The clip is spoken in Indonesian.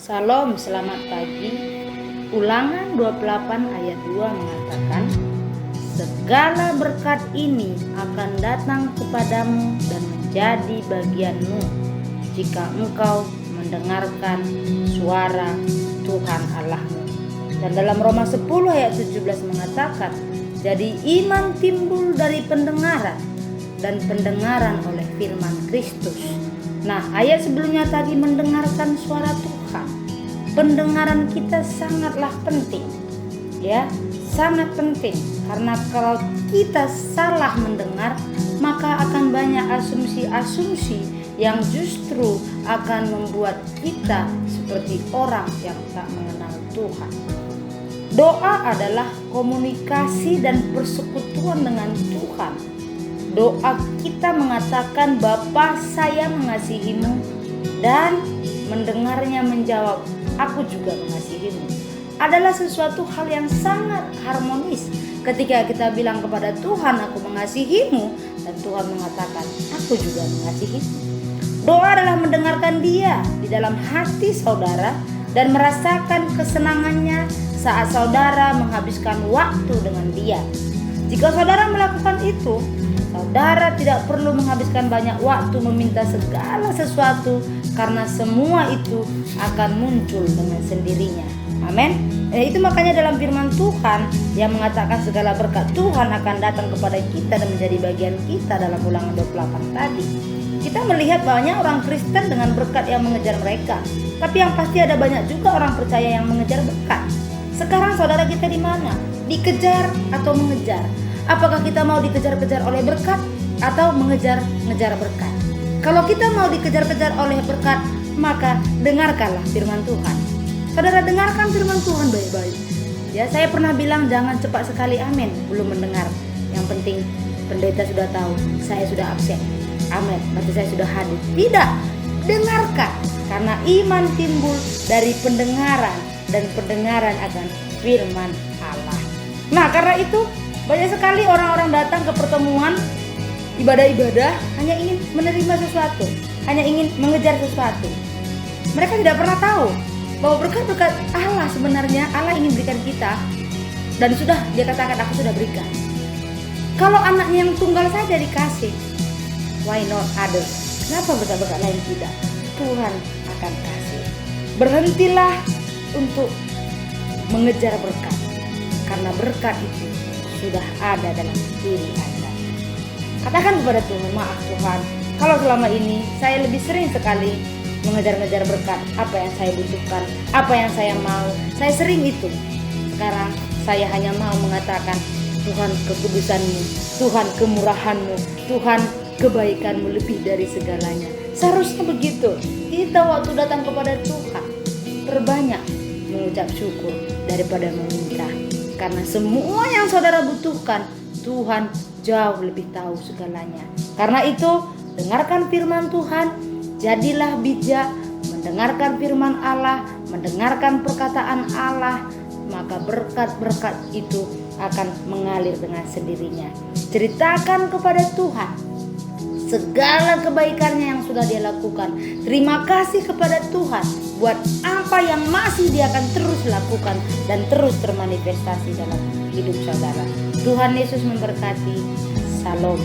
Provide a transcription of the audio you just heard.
Salam, selamat pagi. Ulangan 28 ayat 2 mengatakan, segala berkat ini akan datang kepadamu dan menjadi bagianmu jika engkau mendengarkan suara Tuhan Allahmu. Dan dalam Roma 10 ayat 17 mengatakan, jadi iman timbul dari pendengaran dan pendengaran oleh firman Kristus. Nah, ayat sebelumnya tadi mendengarkan suara Tuhan. Pendengaran kita sangatlah penting, ya, sangat penting. Karena kalau kita salah mendengar, maka akan banyak asumsi-asumsi yang justru akan membuat kita seperti orang yang tak mengenal Tuhan. Doa adalah komunikasi dan persekutuan dengan Tuhan. Doa kita mengatakan, Bapa, saya mengasihimu, dan mendengarnya menjawab, aku juga mengasihimu. Adalah sesuatu hal yang sangat harmonis ketika kita bilang kepada Tuhan, aku mengasihimu, dan Tuhan mengatakan, aku juga mengasihimu. Doa adalah mendengarkan Dia di dalam hati saudara dan merasakan kesenangannya saat saudara menghabiskan waktu dengan Dia. Jika saudara melakukan itu, saudara tidak perlu menghabiskan banyak waktu meminta segala sesuatu, karena semua itu akan muncul dengan sendirinya. Amin. Itu makanya dalam firman Tuhan yang mengatakan segala berkat Tuhan akan datang kepada kita dan menjadi bagian kita dalam Ulangan 28 tadi. Kita melihat banyak orang Kristen dengan berkat yang mengejar mereka, tapi yang pasti ada banyak juga orang percaya yang mengejar berkat. Sekarang saudara kita di mana? Dikejar atau mengejar? Apakah kita mau dikejar-kejar oleh berkat atau mengejar-ngejar berkat? Kalau kita mau dikejar-kejar oleh berkat, maka dengarkanlah firman Tuhan. Saudara, dengarkan firman Tuhan baik-baik. Ya, saya pernah bilang jangan cepat sekali amin belum mendengar. Yang penting pendeta sudah tahu, saya sudah absen. Amin, berarti saya sudah hadir. Tidak, dengarkan. Karena iman timbul dari pendengaran, dan pendengaran akan firman Allah. Nah, karena itu banyak sekali orang-orang datang ke pertemuan ibadah-ibadah hanya ingin menerima sesuatu, hanya ingin mengejar sesuatu. Mereka tidak pernah tahu bahwa berkat-berkat Allah sebenarnya Allah ingin berikan kita, dan sudah Dia katakan, aku sudah berikan. Kalau anaknya yang tunggal saja dikasih, why not others? Kenapa berkat-berkat lain tidak? Tuhan akan kasih. Berhentilah untuk mengejar berkat, karena berkat itu sudah ada dalam diri Anda. Katakan kepada Tuhan, maaf Tuhan, kalau selama ini saya lebih sering sekali mengejar-ngejar berkat, apa yang saya butuhkan, apa yang saya mau, saya sering itu. Sekarang saya hanya mau mengatakan, Tuhan kekudusan-Mu, Tuhan kemurahan-Mu, Tuhan kebaikan-Mu lebih dari segalanya. Seharusnya begitu. Kita waktu datang kepada Tuhan terbanyak mengucap syukur daripada meminta. Karena semua yang saudara butuhkan, Tuhan jauh lebih tahu segalanya. Karena itu, dengarkan firman Tuhan, jadilah bijak, mendengarkan firman Allah, mendengarkan perkataan Allah, maka berkat-berkat itu akan mengalir dengan sendirinya. Ceritakan kepada Tuhan segala kebaikannya yang sudah Dia lakukan. Terima kasih kepada Tuhan buat apa yang masih Dia akan terus lakukan dan terus termanifestasi dalam hidup saudara. Tuhan Yesus memberkati. Salam.